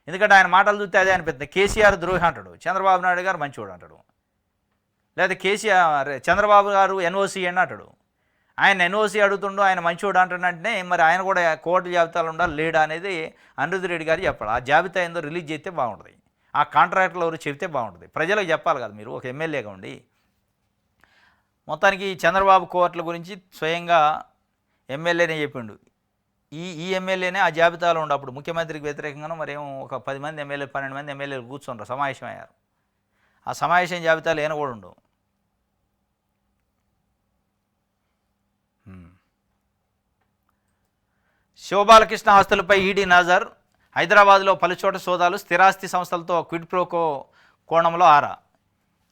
ఎందుకంటే ఆయన మాటలు చూస్తే అదే అనిపిస్తుంది. కేసీఆర్ ద్రోహి అంటాడు, చంద్రబాబు నాయుడు గారు మంచివాడు అంటాడు. లేదా చంద్రబాబు గారు ఎన్ఓసి అని అంటాడు, ఆయన ఎన్ఓసి అడుగుతుండో ఆయన మంచివాడు అంటాడంటే మరి ఆయన కూడా కోర్టు జాబితాలో ఉండాలి లేడా అనేది అనిరుద్ధ్ రెడ్డి గారు చెప్పాడు. ఆ జాబితా ఏందో రిలీజ్ చేస్తే బాగుంటుంది, ఆ కాంట్రాక్టులు ఎవరు చెబితే బాగుంటుంది. ప్రజలకు చెప్పాలి కదా, మీరు ఒక ఎమ్మెల్యేగా ఉండి. మొత్తానికి చంద్రబాబు కోర్టుల గురించి స్వయంగా ఎమ్మెల్యేనే చెప్పిండు. ఈ ఎమ్మెల్యేనే ఆ జాబితాలో ఉండు. అప్పుడు ముఖ్యమంత్రికి వ్యతిరేకంగానూ మరేమో ఒక 10 మంది ఎమ్మెల్యేలు 12 మంది ఎమ్మెల్యేలు కూర్చున్నారు, సమావేశం అయ్యారు. ఆ సమావేశం జాబితాలో ఈయన కూడా ఉండు. శివబాలకృష్ణ ఆస్తులపై ఈడీ నజర్. హైదరాబాద్లో పలుచోట సోదాలు, స్థిరాస్తి సంస్థలతో క్విడ్ ప్రోకో కోణంలో ఆరా.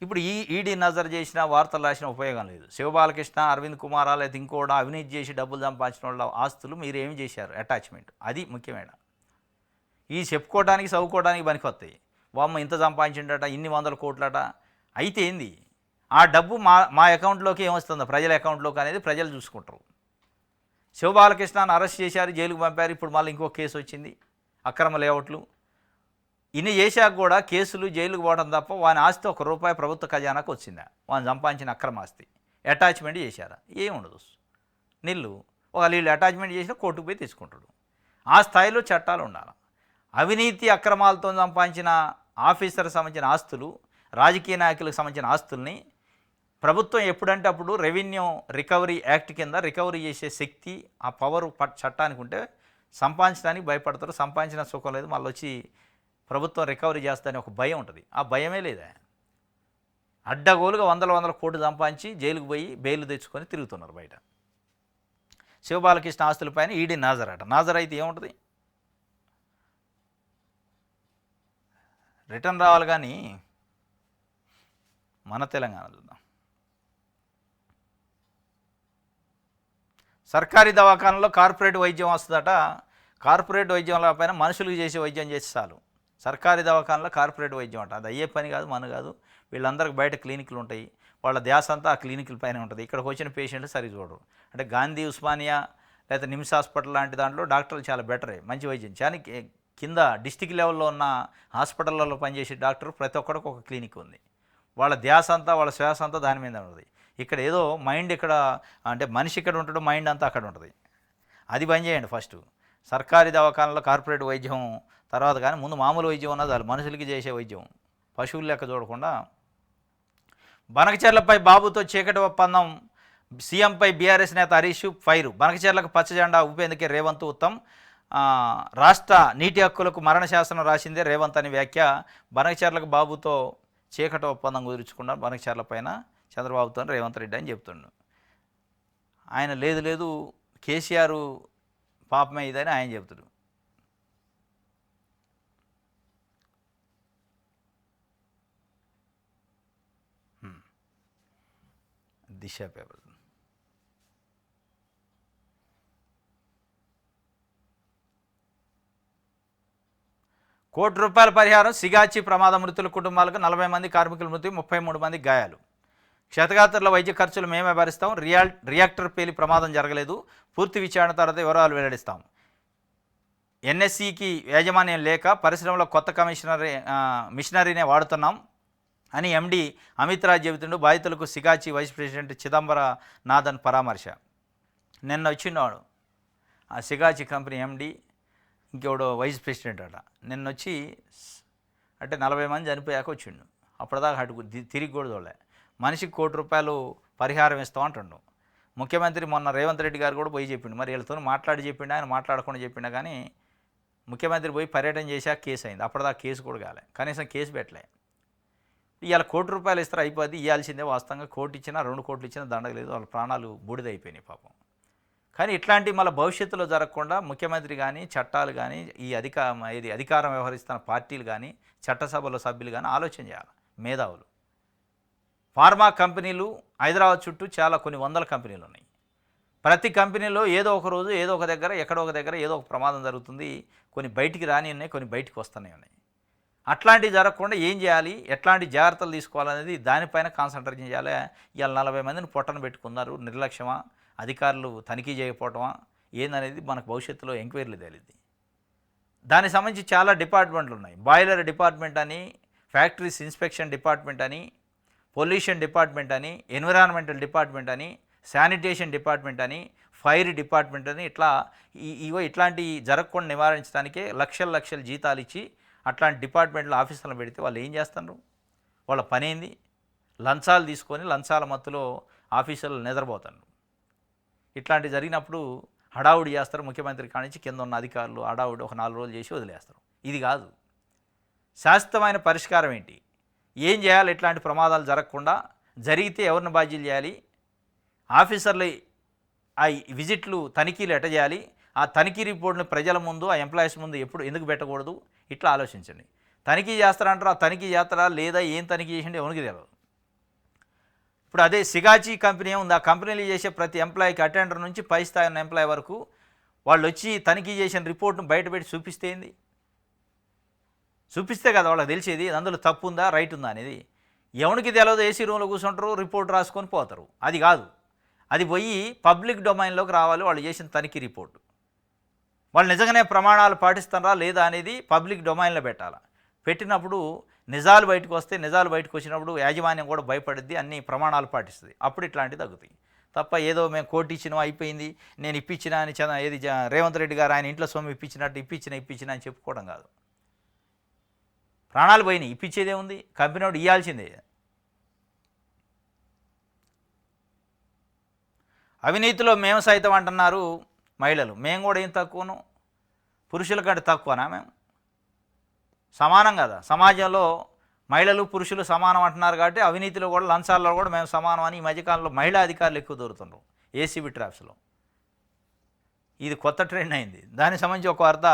ఇప్పుడు ఈడీ నజర్ చేసిన వార్తలు రాసిన ఉపయోగం లేదు. శివబాలకృష్ణ, అరవింద్ కుమార్ లేదా ఇంకోడా అవినీతి చేసి డబ్బులు సంపాదించిన వాళ్ళ ఆస్తులు మీరు ఏమి చేశారు, అటాచ్మెంట్ అది ముఖ్యమైన. ఈ చెప్పుకోవడానికి చదువుకోవడానికి పనికొస్తాయి. వామ్మ ఇంత సంపాదించిండట, ఇన్ని 100 కోట్లట. అయితే ఏంది ఆ డబ్బు మా అకౌంట్లోకి ఏమొస్తుందో, ప్రజల అకౌంట్లోకి అనేది ప్రజలు చూసుకుంటారు. శివబాలకృష్ణను అరెస్ట్ చేశారు, జైలుకు పంపారు. ఇప్పుడు మళ్ళీ ఇంకో కేసు వచ్చింది, అక్రమ లేఅవుట్లు. ఇన్ని చేశాక కూడా కేసులు జైలుకు పోవడం తప్ప వాని ఆస్తి ₹1 ప్రభుత్వ ఖజానాకు వచ్చిందా, వాని సంపాదించిన అక్రమ ఆస్తి అటాచ్మెంట్ చేశారా, ఏముండదు. నీళ్ళు వీళ్ళు అటాచ్మెంట్ చేసినా కోర్టుకు పోయి తీసుకుంటాడు. ఆ స్థాయిలో చట్టాలు ఉండాలి. అవినీతి అక్రమాలతో సంపాదించిన ఆఫీసర్కి సంబంధించిన ఆస్తులు, రాజకీయ నాయకులకు సంబంధించిన ఆస్తుల్ని ప్రభుత్వం ఎప్పుడంటే అప్పుడు రెవెన్యూ రికవరీ యాక్ట్ కింద రికవరీ చేసే శక్తి ఆ పవర్ చట్టానికి ఉంటే సంపాదించడానికి భయపడతారు. సంపాదించిన సుఖం లేదు, మళ్ళీ వచ్చి ప్రభుత్వం రికవరీ చేస్తారని ఒక భయం ఉంటుంది. ఆ భయమే లేదా, అడ్డగోలుగా వందల కోట్లు సంపాదించి జైలుకు పోయి బెయిల్ తెచ్చుకొని తిరుగుతున్నారు బయట. శివబాలకృష్ణ ఆస్తులపైన ఈడీ నాజర్ అట. నాజర్ అయితే ఏముంటుంది, రిటర్న్ రావాలి. కానీ మన తెలంగాణ చూద్దాం. సర్కారీ దవాఖానలో కార్పొరేట్ వైద్యం వస్తుందట. కార్పొరేట్ వైద్యం పైన మనుషులకు చేసే వైద్యం చేసి చాలు. సర్కారీ దవాఖానలో కార్పొరేట్ వైద్యం అంట. అది అయ్యే పని కాదు, మన కాదు. వీళ్ళందరికీ బయట క్లినిక్లు ఉంటాయి, వాళ్ళ ధ్యాస అంతా ఆ క్లినిక్ల పైన ఉంటుంది. ఇక్కడికి వచ్చిన పేషెంట్లు సరి చూడరు. అంటే గాంధీ, ఉస్మానియా లేదా నిమ్స్ హాస్పిటల్ లాంటి దాంట్లో డాక్టర్లు చాలా బెటరే, మంచి వైద్యం. కానీ కింద డిస్టిక్ లెవెల్లో ఉన్న హాస్పిటల్లో పనిచేసే డాక్టర్ ప్రతి ఒక్కడికి ఒక క్లినిక్ ఉంది. వాళ్ళ ధ్యాస అంతా, వాళ్ళ శ్వాస అంతా దాని మీద ఉంటుంది. ఇక్కడ ఏదో మైండ్ ఇక్కడ, అంటే మనిషి ఇక్కడ ఉంటాడు, మైండ్ అంతా అక్కడ ఉంటుంది. అది బంద్ చేయండి ఫస్ట్. సర్కారీ దవాఖానలో కార్పొరేట్ వైద్యం తర్వాత, కానీ ముందు మామూలు వైద్యం ఉన్నది చాలు, మనుషులకి చేసే వైద్యం. పశువులు లెక్క చూడకుండా. బనకచెర్లపై బాబుతో చీకటి ఒప్పందం, సీఎంపై బీఆర్ఎస్ నేత హరీష్ ఫైరు. బనకచెర్లకు పచ్చజెండా ఊపేందుకే రేవంత్ ఉత్తమ్. రాష్ట్ర నీటి హక్కులకు మరణ శాసనం రాసిందే రేవంత్ అని వ్యాఖ్య. బనకచెర్లకు బాబుతో చీకటి ఒప్పందం కుదుర్చుకున్నారు బనకచెర్ల పైన చంద్రబాబుతో రేవంత్ రెడ్డి అని చెప్తుండు. ఆయన లేదు కేసీఆర్ పాపమే ఇదని ఆయన చెప్తాడు. దిశ పేపర్. ₹1 పరిహారం. సిగాచి ప్రమాద మృతుల కుటుంబాలకు 40 మంది కార్మికుల మృతి, 33 మంది గాయాలు. క్షతగాత్రుల వైద్య ఖర్చులు మేమే భరిస్తాం. రియాక్టర్ పేలి ప్రమాదం జరగలేదు, పూర్తి విచారణ తర్వాత వివరాలు వెల్లడిస్తాం. ఎన్ఎస్సికి యాజమాన్యం లేక పరిశ్రమలో కొత్త మిషనరీనే వాడుతున్నాం అని ఎండి అమిత్ రాజ్ చెబుతుండు. బాధితులకు సిగాచి వైస్ ప్రెసిడెంట్ చిదంబర నాథన్ పరామర్శ. నిన్న వచ్చినాడు ఆ సిగాచి కంపెనీ ఎండి, ఇంకెవడో వైస్ ప్రెసిడెంట్ అట. నిన్న వచ్చి అంటే 40 మంది చనిపోయాక వచ్చిండు. అప్పటిదాకా అటు తిరిగి కూడా చూడలే. మనిషికి ₹1 పరిహారం ఇస్తాం అంటుండు. ముఖ్యమంత్రి మొన్న రేవంత్ రెడ్డి గారు కూడా పోయి చెప్పిండు. మరి వీళ్ళతో మాట్లాడి చెప్పిండు, ఆయన మాట్లాడకుండా చెప్పిండు. కానీ ముఖ్యమంత్రి పోయి పర్యటన చేశాక కేసు అయింది. అప్పటిదాకా కేసు కూడా కాలే, కనీసం కేసు పెట్టలే. ఇవాళ ₹1 ఇస్తారు అయిపోద్ది, ఇవ్వాల్సిందే. వాస్తవంగా 1 కోటి ఇచ్చినా 2 కోట్లు ఇచ్చినా దండగలేదు, వాళ్ళ ప్రాణాలు బూడిదైపోయినాయి పాపం. కానీ ఇట్లాంటివి మళ్ళీ భవిష్యత్తులో జరగకుండా ముఖ్యమంత్రి కానీ, చట్టాలు కానీ, ఇది అధికారం వ్యవహరిస్తున్న పార్టీలు కానీ, చట్టసభలో సభ్యులు కానీ ఆలోచన చేయాలి, మేధావులు. ఫార్మా కంపెనీలు హైదరాబాద్ చుట్టూ చాలా కొన్ని వందల కంపెనీలు ఉన్నాయి. ప్రతి కంపెనీలో ఏదో ఒక రోజు ఏదో ఒక దగ్గర ఎక్కడో ఒక దగ్గర ఏదో ఒక ప్రమాదం జరుగుతుంది. కొన్ని బయటికి రాని ఉన్నాయి, కొన్ని బయటికి వస్తూనే ఉన్నాయి. అట్లాంటివి జరగకుండా ఏం చేయాలి, ఎట్లాంటి జాగ్రత్తలు తీసుకోవాలనేది దానిపైన కాన్సన్ట్రేషన్ చేయాలి. ఇవాళ 40 మందిని పొట్టన పెట్టుకున్నారు. నిర్లక్ష్యమా, అధికారులు తనిఖీ చేయకపోవటమా ఏందనేది మనకు భవిష్యత్తులో ఎంక్వైరీలు తేలిద్ది. దానికి సంబంధించి చాలా డిపార్ట్మెంట్లు ఉన్నాయి. బాయిలర్ డిపార్ట్మెంట్ అని, ఫ్యాక్టరీస్ ఇన్స్పెక్షన్ డిపార్ట్మెంట్ అని, పొల్యూషన్ డిపార్ట్మెంట్ అని, ఎన్విరాన్మెంటల్ డిపార్ట్మెంట్ అని, శానిటేషన్ డిపార్ట్మెంట్ అని, ఫైర్ డిపార్ట్మెంట్ అని, ఇట్లాంటి జరగకుండా నివారించడానికే లక్షల జీతాలు ఇచ్చి అట్లాంటి డిపార్ట్మెంట్లో ఆఫీసులను పెడితే వాళ్ళు ఏం చేస్తున్నారు, వాళ్ళ పని ఏంది? లంచాలు తీసుకొని లంచాల మత్తులో ఆఫీసులు నిద్రపోతారు. ఇట్లాంటివి జరిగినప్పుడు హడావుడి చేస్తారు. ముఖ్యమంత్రి కానించి కింద ఉన్న అధికారులు హడావుడి ఒక 4 రోజులు చేసి వదిలేస్తారు. ఇది కాదు శాశ్వతమైన పరిష్కారం. ఏంటి, ఏం చేయాలి? ఇట్లాంటి ప్రమాదాలు జరగకుండా, జరిగితే ఎవరిని బాధ్యులు చేయాలి? ఆఫీసర్లు ఆ విజిట్లు తనిఖీలు ఎట చేయాలి? ఆ తనిఖీ రిపోర్ట్ని ప్రజల ముందు, ఆ ఎంప్లాయీస్ ముందు ఎందుకు పెట్టకూడదు? ఇట్లా ఆలోచించండి. తనిఖీ చేస్తారంటారు, ఆ తనిఖీ చేస్తారా లేదా, ఏం తనిఖీ చేసిండే ఎవరికి తెలియదు. ఇప్పుడు అదే సిగాచి కంపెనీ ఉంది, ఆ కంపెనీలు చేసే ప్రతి ఎంప్లాయీకి, అటెండర్ నుంచి పై స్థాయి ఉన్న ఎంప్లాయీ వరకు వాళ్ళు వచ్చి తనిఖీ చేసిన రిపోర్ట్ను బయటపెట్టి చూపిస్తే ఏంది? చూపిస్తే కదా వాళ్ళకి తెలిసేది అందులో తప్పు ఉందా, రైట్ ఉందా అనేది. ఎవరికి తెలియదు, ఏసీ రూమ్లో కూర్చుంటారు, రిపోర్ట్ రాసుకొని పోతారు. అది కాదు, అది పోయి పబ్లిక్ డొమైన్లోకి రావాలి. వాళ్ళు చేసిన తనిఖీ రిపోర్టు వాళ్ళు నిజంగానే ప్రమాణాలు పాటిస్తారా లేదా అనేది పబ్లిక్ డొమైన్లో పెట్టాలి. పెట్టినప్పుడు నిజాలు బయటకు వస్తే, నిజాలు బయటకు వచ్చినప్పుడు యాజమాన్యం కూడా భయపడుద్ది, అన్ని ప్రమాణాలు పాటిస్తుంది. అప్పుడు ఇట్లాంటివి తగ్గుతాయి తప్ప ఏదో మేము కోర్టు ఇచ్చినా అయిపోయింది, నేను ఇప్పించినా అని ఏది రేవంత్ రెడ్డి గారు ఆయన ఇంట్లో సొమ్ము ఇప్పించినట్టు ఇప్పించినా అని చెప్పుకోవడం కాదు. ప్రాణాలు పోయినాయి, ఇప్పించేదే ఉంది, కంపెనీ వాడు ఇవ్వాల్సిందే. అవినీతిలో మేము సైతం అంటున్నారు మహిళలు. మేము కూడా ఏం తక్కువను, పురుషుల కంటే తక్కువనా? మేము సమానం కదా. సమాజంలో మహిళలు పురుషులు సమానం అంటున్నారు కాబట్టి అవినీతిలో కూడా, లంచాల్లో కూడా మేము సమానం అని ఈ మధ్యకాలంలో మహిళా అధికారులు ఎక్కువ దొరుకుతున్నారు ఏసీబీ ట్రాప్స్లో. ఇది కొత్త ట్రెండ్ అయింది. దానికి సంబంధించి ఒక వార్త,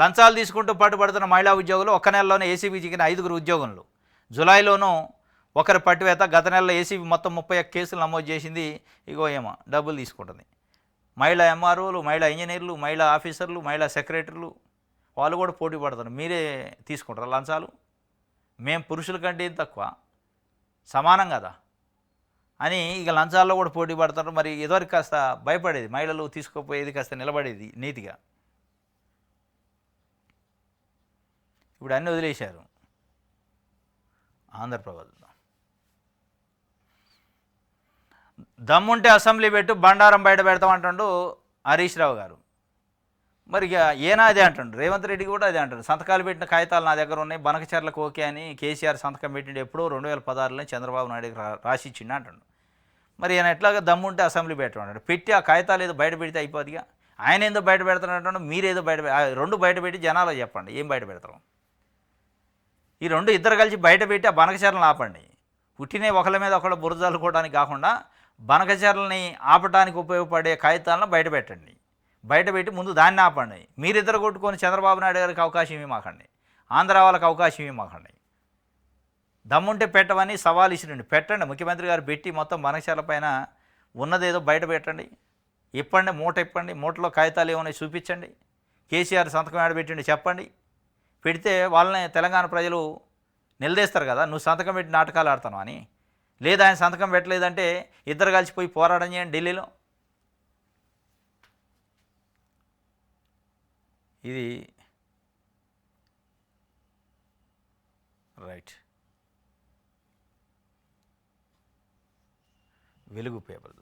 లంచాలు తీసుకుంటూ పట్టుబడుతున్న మహిళా ఉద్యోగులు ఒక్క నెలలోనే ఏసీబీ చిక్కిన 5 ఉద్యోగులు. జులైలోనూ ఒకరి పట్టివేత. గత నెలలో ఏసీబీ మొత్తం 31 కేసులు నమోదు చేసింది. ఇగో ఏమో డబ్బులు తీసుకుంటుంది. మహిళా ఎంఆర్ఓలు, మహిళా ఇంజనీర్లు, మహిళా ఆఫీసర్లు, మహిళా సెక్రటరీలు వాళ్ళు కూడా పోటీ పడుతున్నారు. మీరే తీసుకుంటారు లంచాలు? మేము పురుషుల కంటే ఏం తక్కువ, సమానం కదా అని ఇక లంచాల్లో కూడా పోటీ పడతారు. మరి ఇదివరకు కాస్త భయపడేది, మహిళలు తీసుకోపోయేది, కాస్త నిలబడేది నీతిగా. ఇప్పుడు అన్నీ వదిలేశారు. ఆంధ్రప్రభ దమ్ముంటే అసెంబ్లీ పెట్టు, బండారం బయట పెడతామంటాడు హరీష్ రావు గారు. మరి ఇక ఏనా అదే అంటాడు, రేవంత్ రెడ్డి కూడా అదే అంటాడు. సంతకాలు పెట్టిన కాగితాలు నా దగ్గర ఉన్నాయి, బనకచర్లకు ఓకే అని కేసీఆర్ సంతకం పెట్టిండు ఎప్పుడో 2016లో చంద్రబాబు నాయుడు రాసిచ్చిండు అంటాడు. మరి ఆయన ఎట్లాగా దమ్ముంటే అసెంబ్లీ పెట్టమంటాడు. పెట్టి ఆ కాగితాలు ఏదో బయట పెడితే అయిపోద్దిగా. ఆయన ఏదో బయట పెడతానంటాడు, మీరేదో బయట, రెండు బయట పెట్టి జనాలు చెప్పండి ఏం బయట పెడతాం. ఈ రెండు ఇద్దరు కలిసి బయట పెట్టి ఆ బనకచర్లను ఆపండి. పుట్టినే ఒకళ్ళ మీద ఒకళ్ళ బురద చల్లుకోవడానికి కాకుండా బనకచర్లని ఆపడానికి ఉపయోగపడే కాగితాలను బయట పెట్టండి. బయట పెట్టి ముందు దాన్ని ఆపండి. మీరిద్దరు కొట్టుకొని చంద్రబాబు నాయుడు గారికి అవకాశం ఇవ్వమాకండి, ఆంధ్ర వాళ్ళకి అవకాశం ఇవ్వమాకండి. దమ్ముంటే పెట్టమని సవాల్ ఇచ్చినండి. పెట్టండి, ముఖ్యమంత్రి గారు పెట్టి మొత్తం బనకచర్ల పైన ఉన్నదేదో బయట పెట్టండి. ఇప్పండి, మూట ఇప్పండి, మూటలో కాగితాలు ఏమన్నాయి చూపించండి. కేసీఆర్ సంతకం ఆడబెట్టండి చెప్పండి. పెడితే వాళ్ళని తెలంగాణ ప్రజలు నిలదీస్తారు కదా, నువ్వు సంతకం పెట్టి నాటకాలు ఆడతాను అని. లేదా ఆయన సంతకం పెట్టలేదంటే ఇద్దరు కలిసిపోయి పోరాటం చేయండి ఢిల్లీలో. ఇది రైట్. వెలుగు పేపర్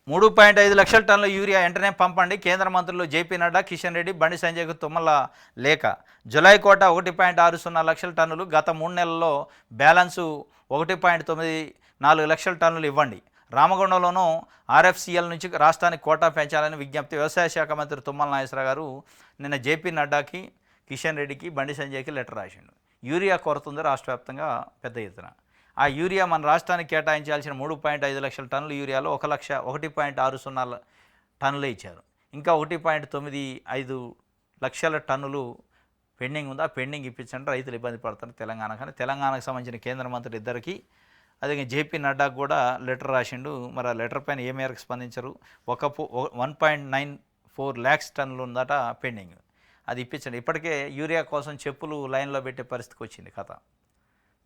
3.5 లక్షల టన్నుల యూరియా వెంటనే పంపండి. కేంద్ర మంత్రులు జేపీ నడ్డా, కిషన్ రెడ్డి, బండి సంజయ్కు తుమ్మల లేఖ. జులై కోట 1.60 లక్షల టన్నులు. గత 3 నెలల్లో బ్యాలెన్సు 1.94 లక్షల టన్నులు ఇవ్వండి. రామగుండంలోనూ ఆర్ఎఫ్సిఎల్ నుంచి రాష్ట్రానికి కోటా పెంచాలని విజ్ఞప్తి. వ్యవసాయ శాఖ మంత్రి తుమ్మల నాగేశ్వరరావు గారు నిన్న జేపీ నడ్డాకి, కిషన్ రెడ్డికి, బండి సంజయ్కి లెటర్ రాసిండు. యూరియా కొరత ఉంది రాష్ట్ర వ్యాప్తంగా పెద్ద ఎత్తున. ఆ యూరియా మన రాష్ట్రానికి కేటాయించాల్సిన 3.5 లక్షల టన్నుల యూరియాలో 1.60 టన్నులే ఇచ్చారు. ఇంకా 1.95 లక్షల టన్నులు పెండింగ్ ఉంది. ఆ పెండింగ్ ఇప్పించండి, రైతులు ఇబ్బంది పడుతున్నారు తెలంగాణ. కానీ తెలంగాణకు సంబంధించిన కేంద్ర మంత్రులు ఇద్దరికి, అదే జేపీ నడ్డాకు కూడా లెటర్ రాసిండు. మరి ఆ లెటర్ పైన ఏ మేరకు స్పందించరు. 1.94 లాక్స్ టన్నులు ఉందట పెండింగ్, అది ఇప్పించండి. ఇప్పటికే యూరియా కోసం చెప్పులు లైన్లో పెట్టే పరిస్థితికి వచ్చింది కథ.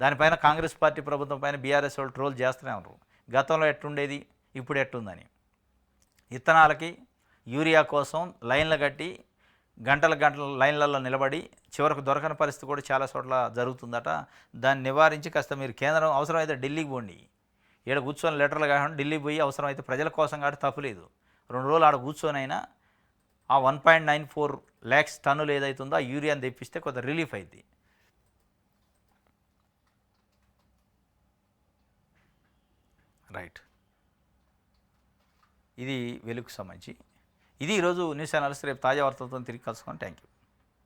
దానిపైన కాంగ్రెస్ పార్టీ ప్రభుత్వం పైన బీఆర్ఎస్ వాళ్ళు ట్రోల్ చేస్తూనే ఉన్నారు. గతంలో ఎట్టుండేది ఇప్పుడు ఎట్టుందని. ఇత్తనాలకి యూరియా కోసం లైన్లు కట్టి గంటల లైన్లలో నిలబడి చివరకు దొరకని పరిస్థితి కూడా చాలా చోట్ల జరుగుతుందట. దాన్ని నివారించి కాస్త మీరు కేంద్రం అవసరమైతే ఢిల్లీకి పోండి. ఈడ కూర్చొని లెటర్లు కాకుండా ఢిల్లీకి పోయి అవసరమైతే ప్రజల కోసం కాబట్టి తప్పులేదు, 2 రోజులు ఆడ కూర్చొనైనా ఆ 1.94 లాక్స్ టన్నులు ఏదైతుందో ఆ యూరియాని తెప్పిస్తే కొంత రిలీఫ్ అయింది. రైట్. ఇది వెలుగుకు సంబంధించి. ఇది ఈరోజు న్యూస్ అనాలిసిస్. రేపు తాజా వార్తలతో తిరిగి కలుసుకొని. Thank you.